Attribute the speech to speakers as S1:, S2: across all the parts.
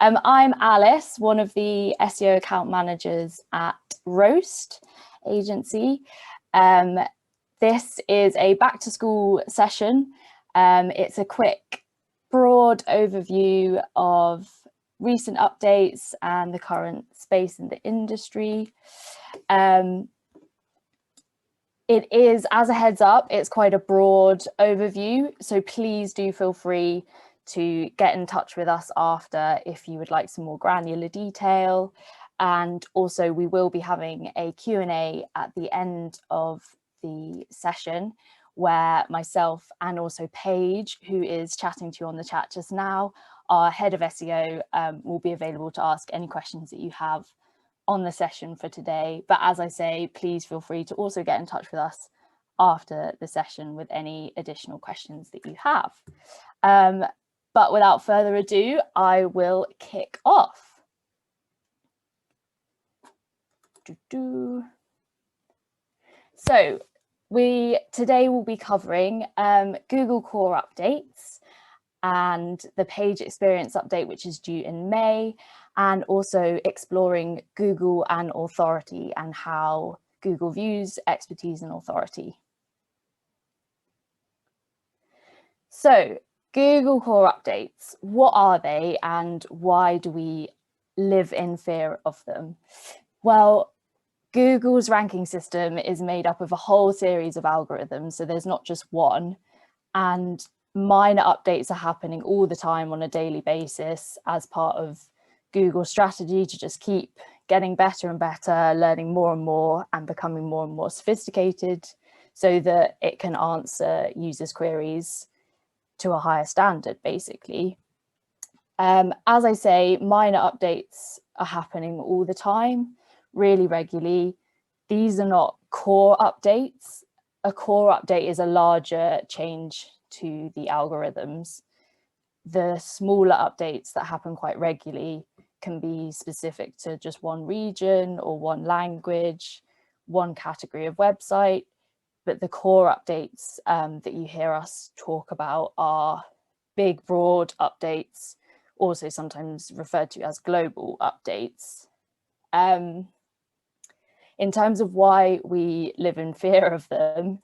S1: I'm Alice, one of the SEO account managers at ROAST agency. This is a back to school session. It's a quick, broad overview of recent updates and the current space in the industry. It is, as a heads up, it's quite a broad overview, so please do feel free to get in touch with us after if you would like some more granular detail. And also we will be having a Q&A at the end of the session where myself and also Paige, who is chatting to you on the chat just now, our head of SEO, will be available to ask any questions that you have on the session for today. But as I say, please feel free to also get in touch with us after the session with any additional questions that you have. But without further ado, I will kick off. So today we'll be covering Google core updates and the page experience update, which is due in May, and also exploring Google and authority and how Google views expertise and authority. So Google core updates, what are they and why do we live in fear of them? Well, Google's ranking system is made up of a whole series of algorithms, so there's not just one, and minor updates are happening all the time on a daily basis as part of Google's strategy to just keep getting better and better, learning more and more and becoming more and more sophisticated so that it can answer users' queries to a higher standard, basically. As I say, minor updates are happening all the time, really regularly. These are not core updates. A core update is a larger change to the algorithms. The smaller updates that happen quite regularly can be specific to just one region or one language, one category of website. But the core updates that you hear us talk about are big, broad updates, also sometimes referred to as global updates. In terms of why we live in fear of them,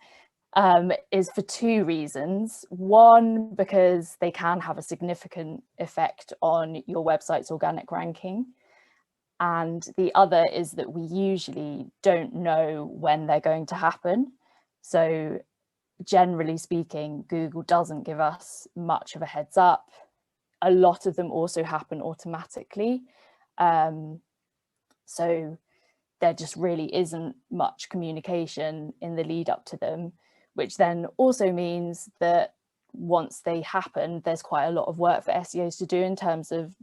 S1: is for two reasons. One, because they can have a significant effect on your website's organic ranking. And the other is that we usually don't know when they're going to happen. So generally speaking, Google doesn't give us much of a heads up. A lot of them also happen automatically. So there just really isn't much communication in the lead up to them, which then also means that once they happen, there's quite a lot of work for SEOs to do in terms of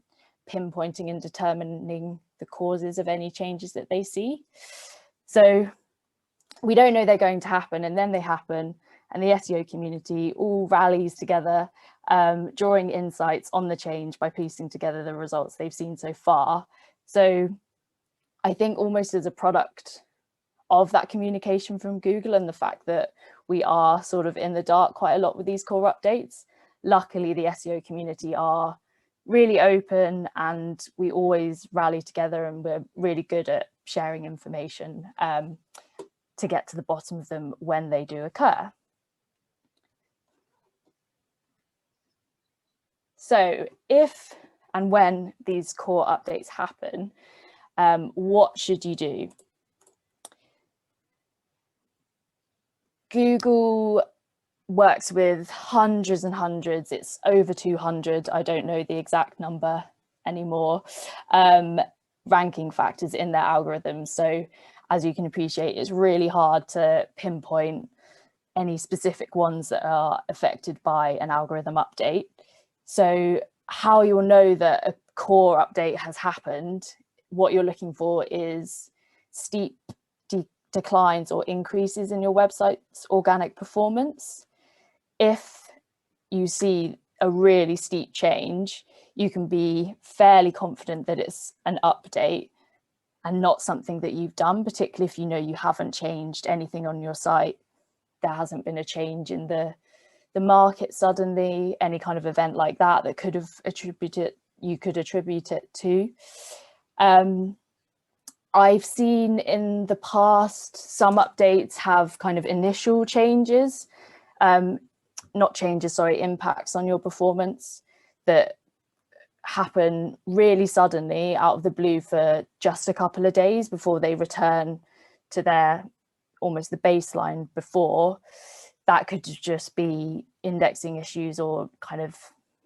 S1: pinpointing and determining the causes of any changes that they see. So we don't know they're going to happen, and then they happen, and the SEO community all rallies together, drawing insights on the change by piecing together the results they've seen so far. So I think almost as a product of that communication from Google and the fact that we are sort of in the dark quite a lot with these core updates, luckily the SEO community are really open and we always rally together, and we're really good at sharing information to get to the bottom of them when they do occur. So if and when these core updates happen, what should you do? Google works with hundreds and hundreds, it's over 200, I don't know the exact number anymore, ranking factors in their algorithms. So as you can appreciate, it's really hard to pinpoint any specific ones that are affected by an algorithm update. So how you'll know that a core update has happened, what you're looking for is steep declines or increases in your website's organic performance. If you see a really steep change, you can be fairly confident that it's an update and not something that you've done, particularly if you know you haven't changed anything on your site. There hasn't been a change in the market suddenly, any kind of event like that that could have attributed you could attribute it to. I've seen in the past some updates have kind of initial changes, impacts on your performance that happen really suddenly out of the blue for just a couple of days before they return to their almost the baseline before. That could just be indexing issues or kind of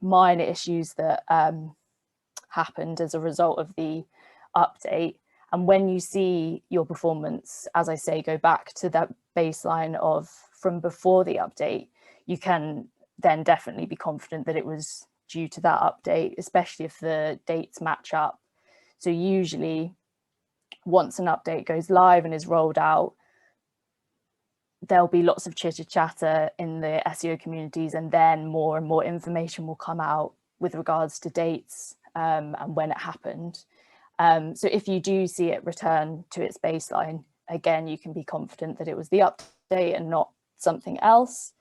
S1: minor issues that happened as a result of the update. And when you see your performance, as I say, go back to that baseline of from before the update, you can then definitely be confident that it was due to that update, especially if the dates match up. So usually once an update goes live and is rolled out, there'll be lots of chitter chatter in the SEO communities, and then more and more information will come out with regards to dates and when it happened. So if you do see it return to its baseline, again, you can be confident that it was the update and not something else.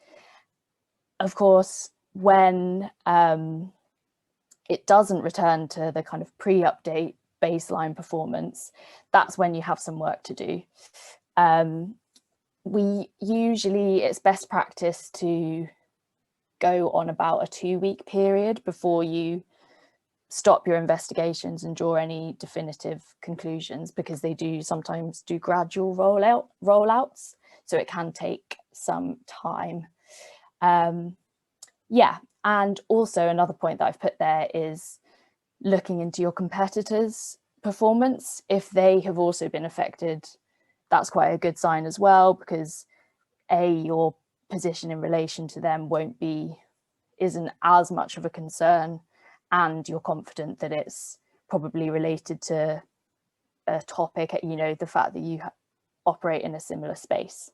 S1: Of course, when it doesn't return to the kind of pre-update baseline performance, that's when you have some work to do. It's best practice to go on about a 2-week period before you stop your investigations and draw any definitive conclusions, because they do sometimes do gradual rollouts, so it can take some time. And also another point that I've put there is looking into your competitors' performance. If they have also been affected, that's quite a good sign as well, because your position in relation to them isn't as much of a concern, and you're confident that it's probably related to a topic, the fact that you operate in a similar space.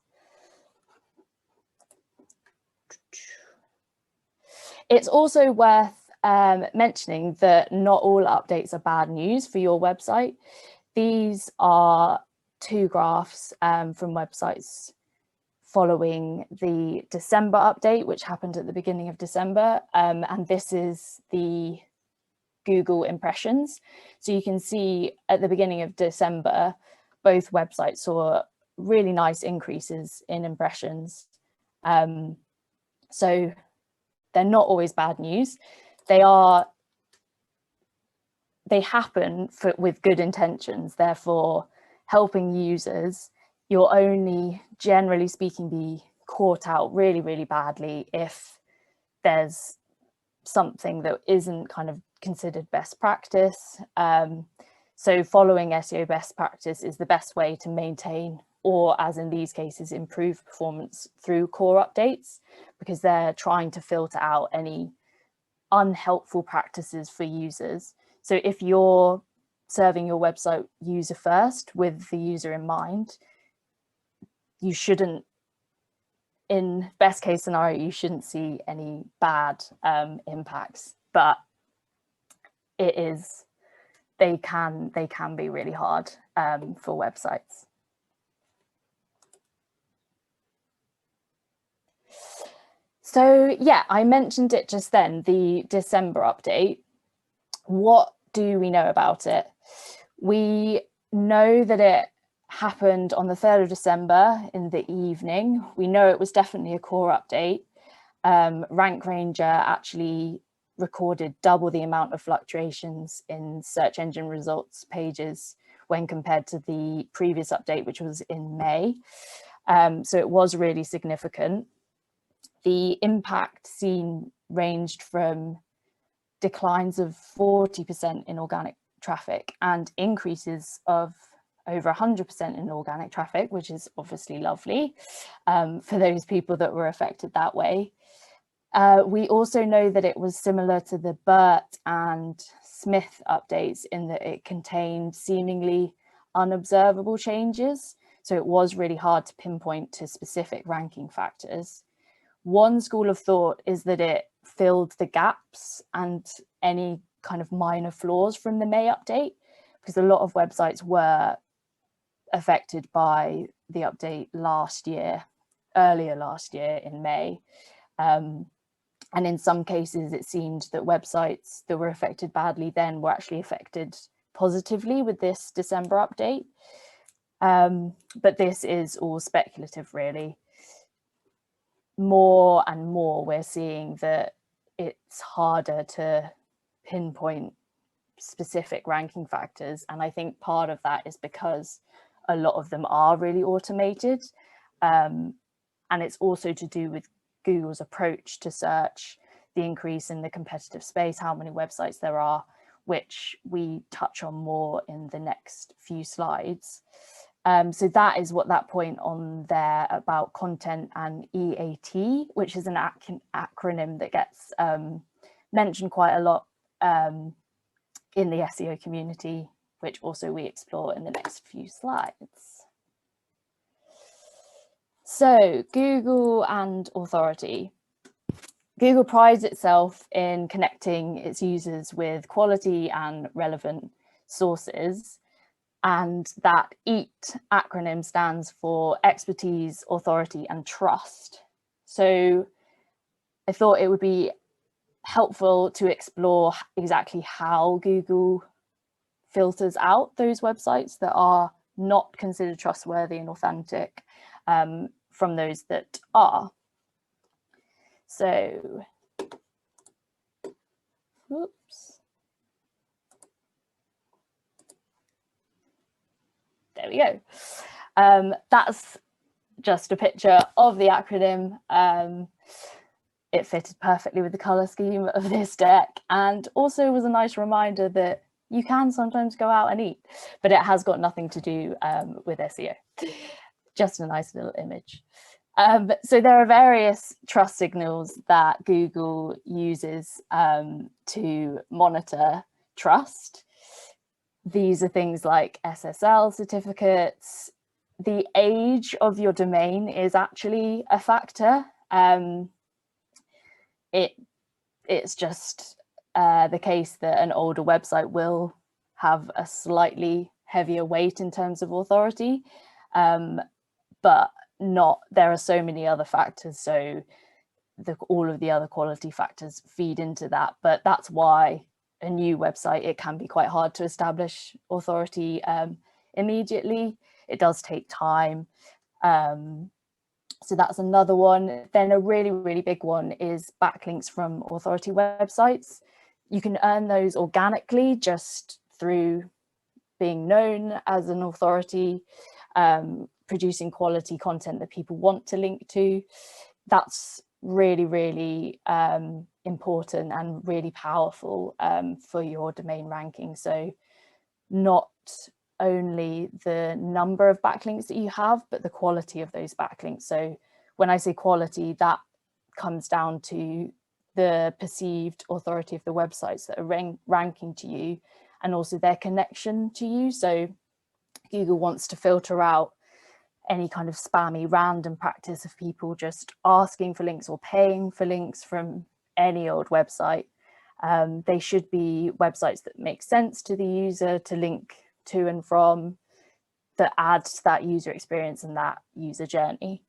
S1: It's also worth mentioning that not all updates are bad news for your website. These are 2 graphs from websites following the December update, which happened at the beginning of December. And this is the Google impressions. So you can see at the beginning of December, both websites saw really nice increases in impressions. So they're not always bad news. They happen with good intentions, therefore helping users. You'll only, generally speaking, be caught out really, really badly if there's something that isn't kind of considered best practice. So following SEO best practice is the best way to maintain, or as in these cases, improve performance through core updates, because they're trying to filter out any unhelpful practices for users. So if you're serving your website user first with the user in mind, you shouldn't, in best case scenario, you shouldn't see any bad impacts, but they can be really hard for websites. So yeah, I mentioned it just then, the December update. What do we know about it? We know that it happened on the 3rd of December in the evening. We know it was definitely a core update. Rank Ranger actually recorded double the amount of fluctuations in search engine results pages when compared to the previous update, which was in May. So it was really significant. The impact seen ranged from declines of 40% in organic traffic and increases of over 100% in organic traffic, which is obviously lovely for those people that were affected that way. We also know that it was similar to the Burt and Smith updates in that it contained seemingly unobservable changes. So it was really hard to pinpoint to specific ranking factors. One school of thought is that it filled the gaps and any kind of minor flaws from the May update, because a lot of websites were affected by the update earlier last year in May. And in some cases, it seemed that websites that were affected badly then were actually affected positively with this December update. But this is all speculative, really. More and more, we're seeing that it's harder to pinpoint specific ranking factors. And I think part of that is because a lot of them are really automated. And it's also to do with Google's approach to search, the increase in the competitive space, how many websites there are, which we touch on more in the next few slides. So that is what that point on there about content and EAT, which is an acronym that gets mentioned quite a lot in the SEO community, which also we explore in the next few slides. So Google and authority. Google prides itself in connecting its users with quality and relevant sources, and that EAT acronym stands for expertise, authority, and trust. So I thought it would be helpful to explore exactly how Google filters out those websites that are not considered trustworthy and authentic from those that are. So, oops. There we go. That's just a picture of the acronym. It fitted perfectly with the color scheme of this deck, and also was a nice reminder that you can sometimes go out and eat, but it has got nothing to do with SEO. Just a nice little image. So there are various trust signals that Google uses to monitor trust. These are things like SSL certificates. The age of your domain is actually a factor. It's just the case that an older website will have a slightly heavier weight in terms of authority, but there are so many other factors, so all of the other quality factors feed into that. But that's why a new website, it can be quite hard to establish authority immediately. It does take time. So that's another one. Then a really, really big one is backlinks from authority websites. You can earn those organically just through being known as an authority, producing quality content that people want to link to. That's really, really important and really powerful for your domain ranking. So not only the number of backlinks that you have, but the quality of those backlinks. So when I say quality, that comes down to the perceived authority of the websites that are ranking to you, and also their connection to you. So Google wants to filter out any kind of spammy random practice of people just asking for links or paying for links from any old website. They should be websites that make sense to the user to link to and from, that adds to that user experience and that user journey.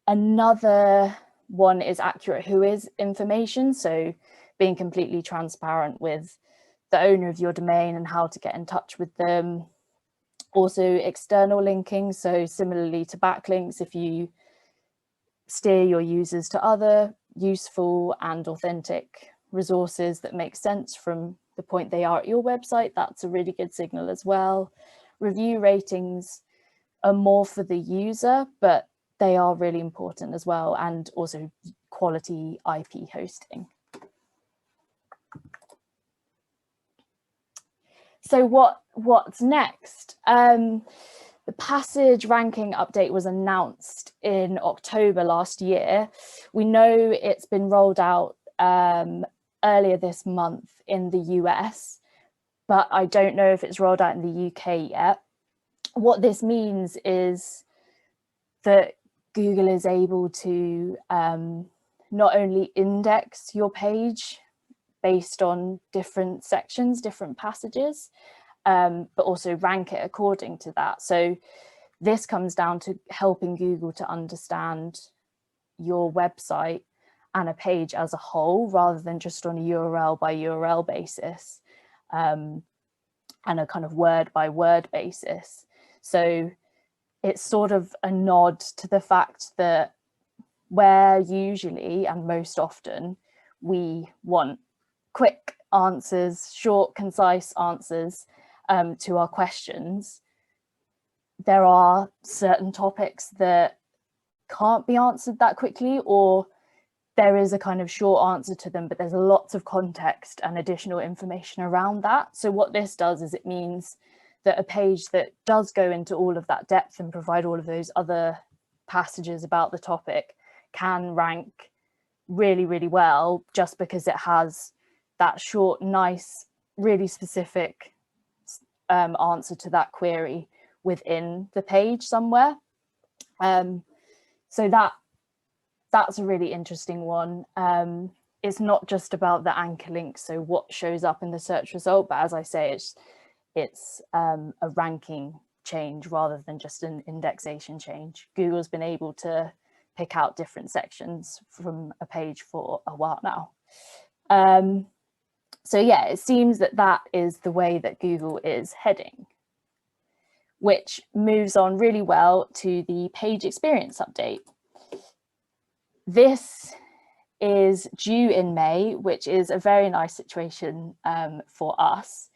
S1: Another one is accurate whois information. So being completely transparent with the owner of your domain and how to get in touch with them. Also external linking. So similarly to backlinks, if you steer your users to other useful and authentic resources that make sense from the point they are at your website, that's a really good signal as well. Review ratings are more for the user, but they are really important as well, and also quality IP hosting. So what's next? The passage ranking update was announced in October last year. We know it's been rolled out earlier this month in the US, but I don't know if it's rolled out in the UK yet. What this means is that Google is able to not only index your page based on different sections, different passages, but also rank it according to that. So this comes down to helping Google to understand your website and a page as a whole, rather than just on a URL by URL basis, and a kind of word by word basis. So it's sort of a nod to the fact that where usually and most often we want quick answers, short, concise answers to our questions, there are certain topics that can't be answered that quickly, or there is a kind of short answer to them, but there's lots of context and additional information around that. So what this does is it means that a page that does go into all of that depth and provide all of those other passages about the topic can rank really, really well, just because it has that short, nice, really specific answer to that query within the page somewhere. So that's a really interesting one. It's not just about the anchor links, so what shows up in the search result, but as I say, it's a ranking change rather than just an indexation change. Google's been able to pick out different sections from a page for a while now. So yeah, it seems that that is the way that Google is heading, which moves on really well to the page experience update. This is due in May, which is a very nice situation for us,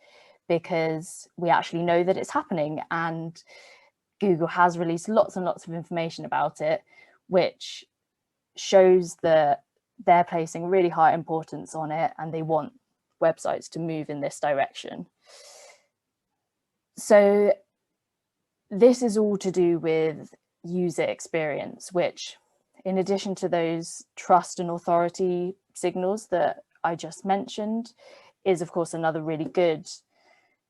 S1: because we actually know that it's happening, and Google has released lots and lots of information about it, which shows that they're placing really high importance on it and they want websites to move in this direction. So this is all to do with user experience, which, in addition to those trust and authority signals that I just mentioned, is of course another really good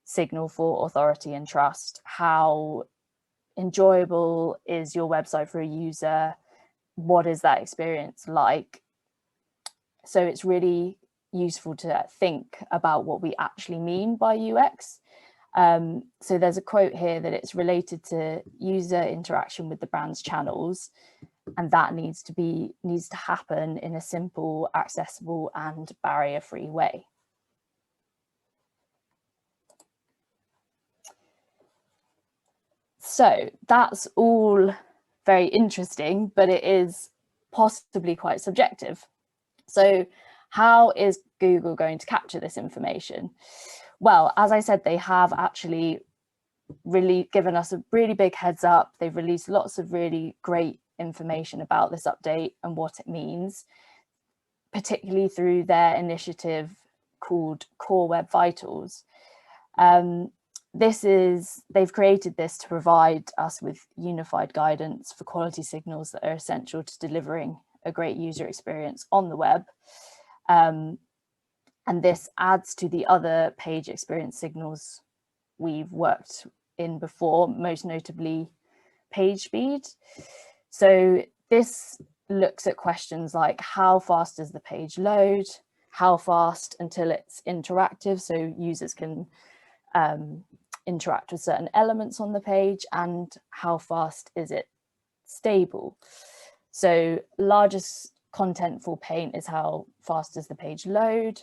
S1: signal for authority and trust. How enjoyable is your website for a user? What is that experience like? So it's really useful to think about what we actually mean by UX. So there's a quote here that it's related to user interaction with the brand's channels, and that needs to happen in a simple, accessible, and barrier-free way. So that's all very interesting, but it is possibly quite subjective. So how is Google going to capture this information? Well, as I said, they have actually really given us a really big heads up. They've released lots of really great information about this update and what it means, particularly through their initiative called Core Web Vitals. They've created this to provide us with unified guidance for quality signals that are essential to delivering a great user experience on the web. And this adds to the other page experience signals we've worked in before, most notably pagespeed. So this looks at questions like how fast does the page load, how fast until it's interactive, so users can interact with certain elements on the page, and how fast is it stable. So largest contentful paint is how fast does the page load,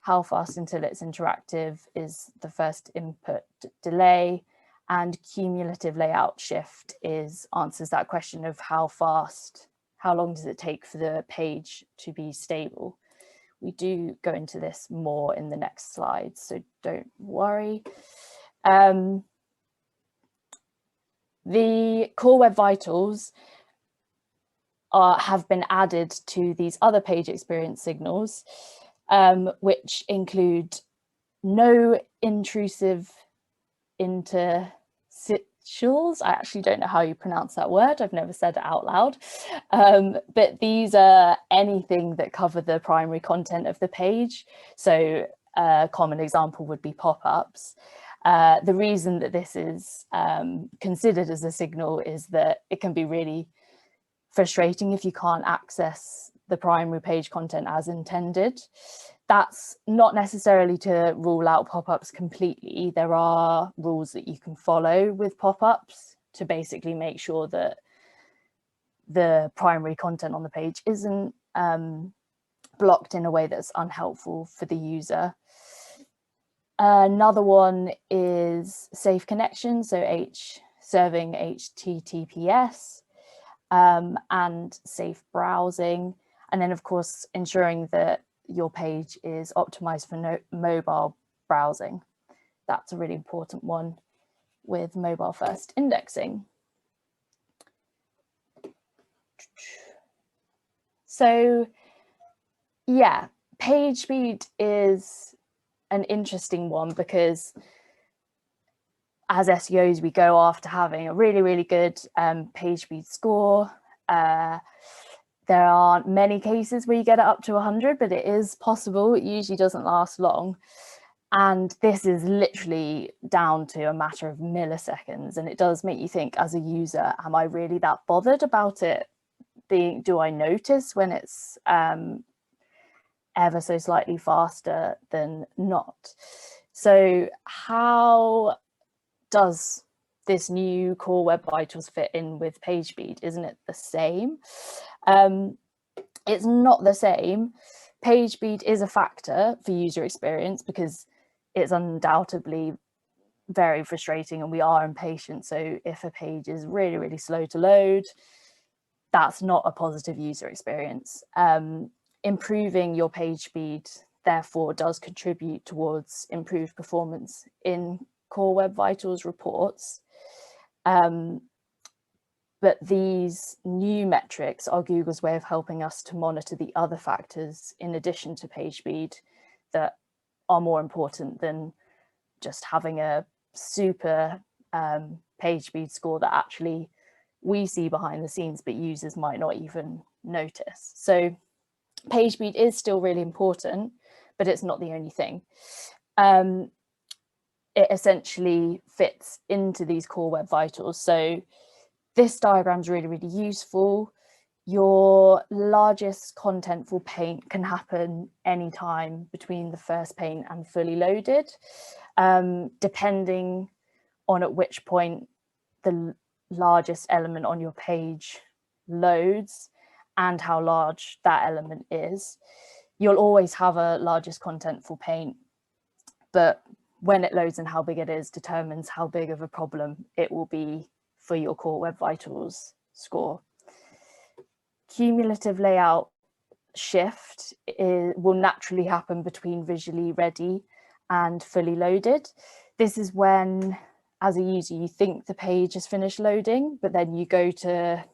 S1: how fast until it's interactive is the first input delay, and cumulative layout shift answers that question of how long does it take for the page to be stable. We do go into this more in the next slides, so don't worry. The Core Web Vitals have been added to these other page experience signals, which include no intrusive interstitials. I actually don't know how you pronounce that word. I've never said it out loud. But these are anything that cover the primary content of the page. So a common example would be pop-ups. The reason that this is considered as a signal is that it can be really frustrating if you can't access the primary page content as intended. That's not necessarily to rule out pop-ups completely. There are rules that you can follow with pop-ups to basically make sure that the primary content on the page isn't blocked in a way that's unhelpful for the user. Another one is safe connection, so serving HTTPS, and safe browsing. And then, of course, ensuring that your page is optimized for mobile browsing. That's a really important one with mobile first indexing. So yeah, page speed is an interesting one because as SEOs, we go after having a really, really good page speed score. There aren't many cases where you get it up to 100, but it is possible. It usually doesn't last long. And this is literally down to a matter of milliseconds. And it does make you think as a user, am I really that bothered about it being, do I notice when it's ever so slightly faster than not? So how does this new core web vitals fit in with page speed? Isn't it the same? It's not the same. Page speed is a factor for user experience because it's undoubtedly very frustrating and we are impatient. So if a page is really, really slow to load, that's not a positive user experience. Improving your page speed, therefore, does contribute towards improved performance in Core Web Vitals reports. But these new metrics are Google's way of helping us to monitor the other factors in addition to page speed that are more important than just having a super page speed score that actually we see behind the scenes, but users might not even notice. So page speed is still really important, but it's not the only thing. It essentially fits into these core web vitals. So this diagram is really, really useful. Your largest contentful paint can happen anytime between the first paint and fully loaded, depending on at which point the largest element on your page loads and how large that element is. You'll always have a largest contentful paint, but when it loads and how big it is determines how big of a problem it will be for your core web vitals score. Cumulative layout shift will naturally happen between visually ready and fully loaded. This is when, as a user, you think the page has finished loading, but then you go to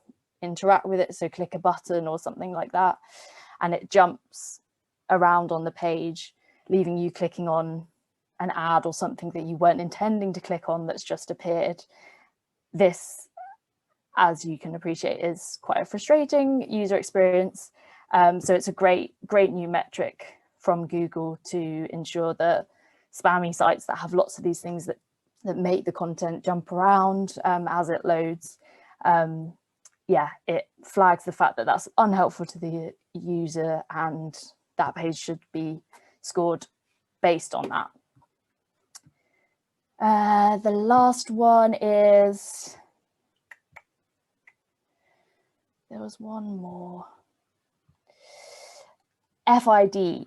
S1: interact with it, so click a button or something like that, and it jumps around on the page, leaving you clicking on an ad or something that you weren't intending to click on that's just appeared. This, as you can appreciate, is quite a frustrating user experience. So it's a great new metric from Google to ensure that spammy sites that have lots of these things that make the content jump around as it loads, yeah, it flags the fact that that's unhelpful to the user and that page should be scored based on that. The last one is, there was one more. FID.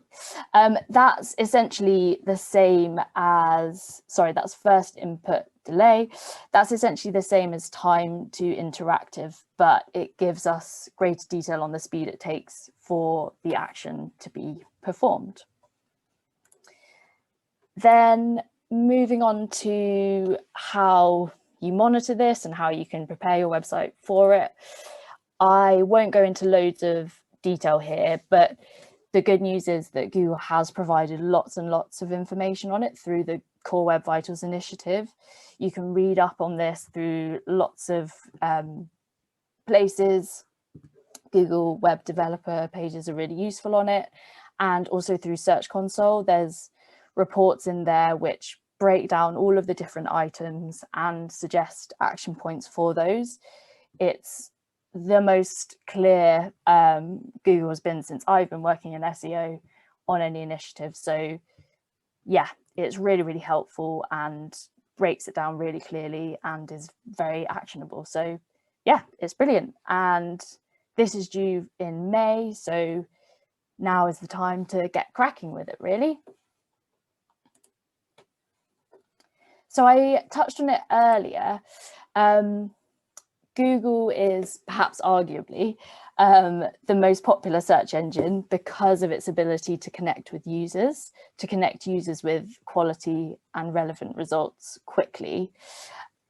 S1: That's essentially the same as, sorry, that's first input delay. That's essentially the same as time to interactive, but it gives us greater detail on the speed it takes for the action to be performed. Then moving on to how you monitor this and how you can prepare your website for it. I won't go into loads of detail here, but the good news is that Google has provided lots and lots of information on it through the Core Web Vitals initiative. You can read up on this through lots of places. Google Web Developer pages are really useful on it. And also through Search Console, there's reports in there which break down all of the different items and suggest action points for those. It's the most clear Google has been since I've been working in SEO on any initiative. So yeah, it's really, really helpful and breaks it down really clearly and is very actionable. So yeah, it's brilliant. And this is due in May. So now is the time to get cracking with it, really. So I touched on it earlier. Google is perhaps arguably the most popular search engine because of its ability to connect with users, with quality and relevant results quickly.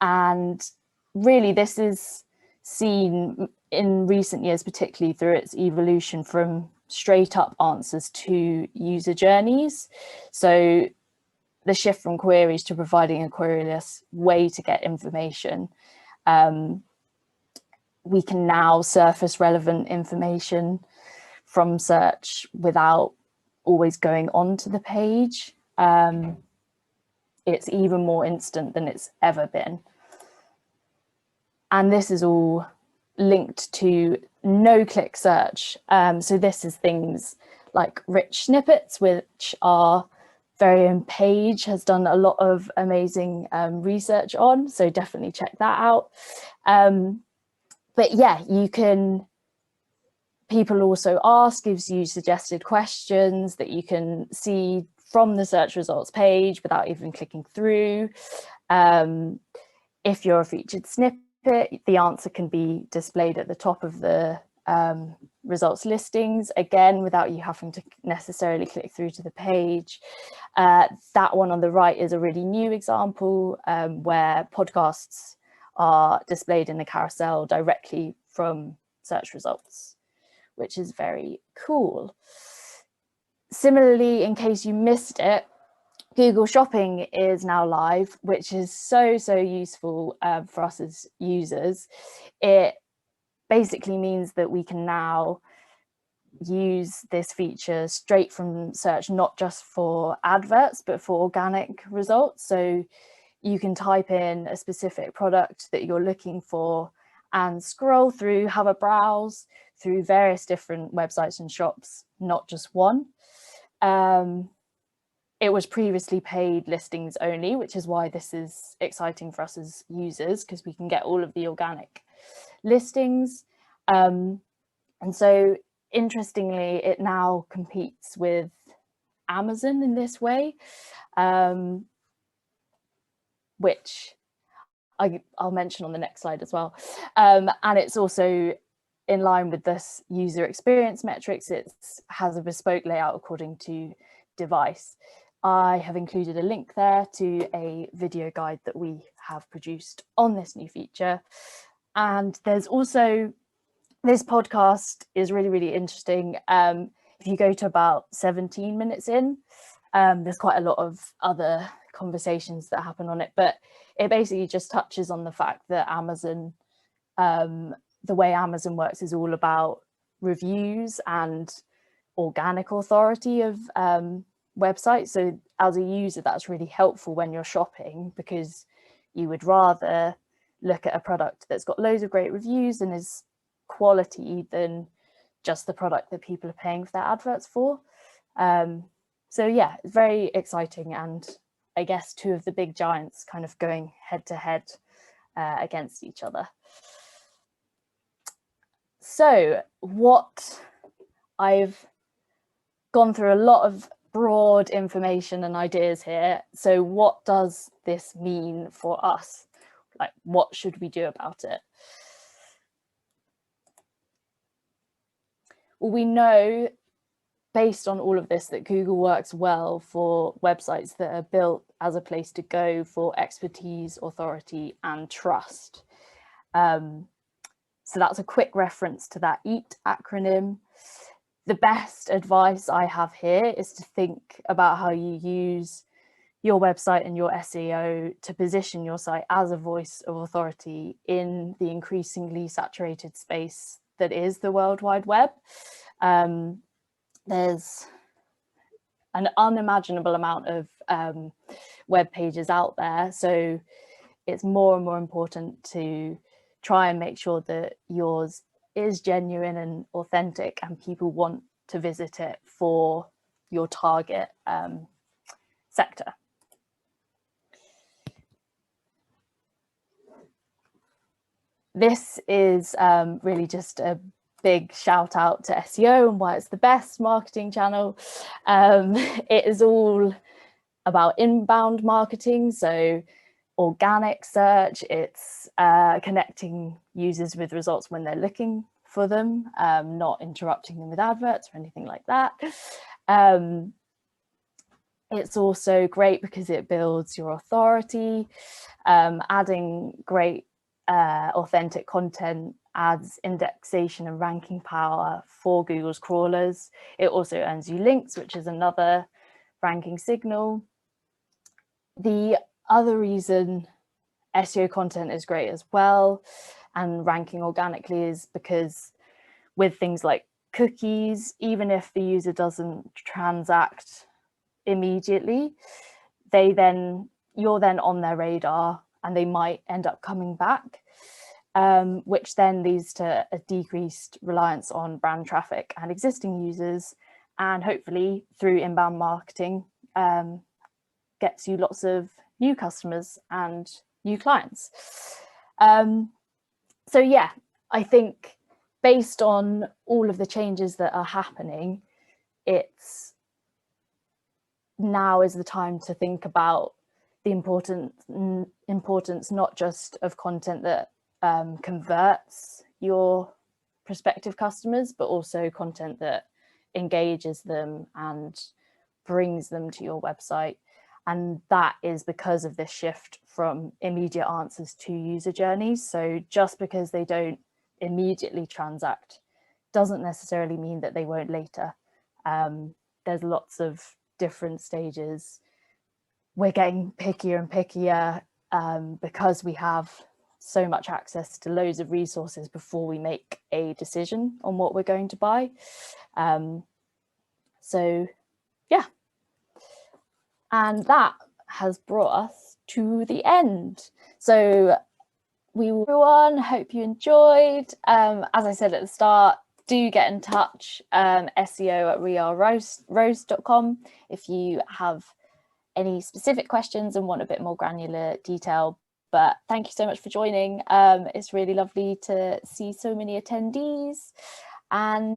S1: And really, this is seen in recent years, particularly through its evolution from straight up answers to user journeys. So the shift from queries to providing a queryless way to get information. We can now surface relevant information from search without always going onto the page. It's even more instant than it's ever been. And this is all linked to no-click search. So this is things like rich snippets, which our very own Page has done a lot of amazing research on. So definitely check that out. But yeah, people also ask, gives you suggested questions that you can see from the search results page without even clicking through. If you're a featured snippet, the answer can be displayed at the top of the results listings, again, without you having to necessarily click through to the page. That one on the right is a really new example where podcasts are displayed in the carousel directly from search results, which is very cool. Similarly, in case you missed it, Google Shopping is now live, which is so useful for us as users. It basically means that we can now use this feature straight from search, not just for adverts, but for organic results. So you can type in a specific product that you're looking for and scroll through, have a browse through various different websites and shops, not just one. It was previously paid listings only, which is why this is exciting for us as users, because we can get all of the organic listings. And so interestingly, it now competes with Amazon in this way, which I'll mention on the next slide as well. And it's also in line with this user experience metrics. It has a bespoke layout according to device. I have included a link there to a video guide that we have produced on this new feature. And there's also, this podcast is really interesting. If you go to about 17 minutes in, there's quite a lot of other conversations that happen on it, but it basically just touches on the fact that Amazon, the way Amazon works is all about reviews and organic authority of websites. So as a user, that's really helpful when you're shopping, because you would rather look at a product that's got loads of great reviews and is quality than just the product that people are paying for their adverts for. So yeah, it's very exciting, and I guess two of the big giants kind of going head to head against each other. So what I've gone through a lot of broad information and ideas here. So what does this mean for us? Like, what should we do about it? Well, we know based on all of this that Google works well for websites that are built as a place to go for expertise, authority, and trust. So that's a quick reference to that EAT acronym. The best advice I have here is to think about how you use your website and your SEO to position your site as a voice of authority in the increasingly saturated space that is the World Wide Web. There's an unimaginable amount of web pages out there, so it's more and more important to try and make sure that yours is genuine and authentic and people want to visit it for your target sector. This is really just a big shout out to SEO and why it's the best marketing channel. It is all about inbound marketing, so organic search. It's connecting users with results when they're looking for them, not interrupting them with adverts or anything like that. It's also great because it builds your authority. Adding great authentic content adds indexation and ranking power for Google's crawlers. It also earns you links, which is another ranking signal. The other reason SEO content is great as well and ranking organically is because with things like cookies, even if the user doesn't transact immediately, you're then on their radar and they might end up coming back, which then leads to a decreased reliance on brand traffic and existing users, and hopefully through inbound marketing gets you lots of new customers and new clients. So yeah, I think based on all of the changes that are happening, it's now is the time to think about the importance not just of content that converts your prospective customers, but also content that engages them and brings them to your website. And that is because of this shift from immediate answers to user journeys. So just because they don't immediately transact doesn't necessarily mean that they won't later. There's lots of different stages. We're getting pickier and pickier because we have so much access to loads of resources before we make a decision on what we're going to buy. So yeah. And that has brought us to the end. So everyone, hope you enjoyed. As I said at the start, do get in touch, SEO@ROAST.com if you have any specific questions and want a bit more granular detail. But thank you so much for joining. It's really lovely to see so many attendees. And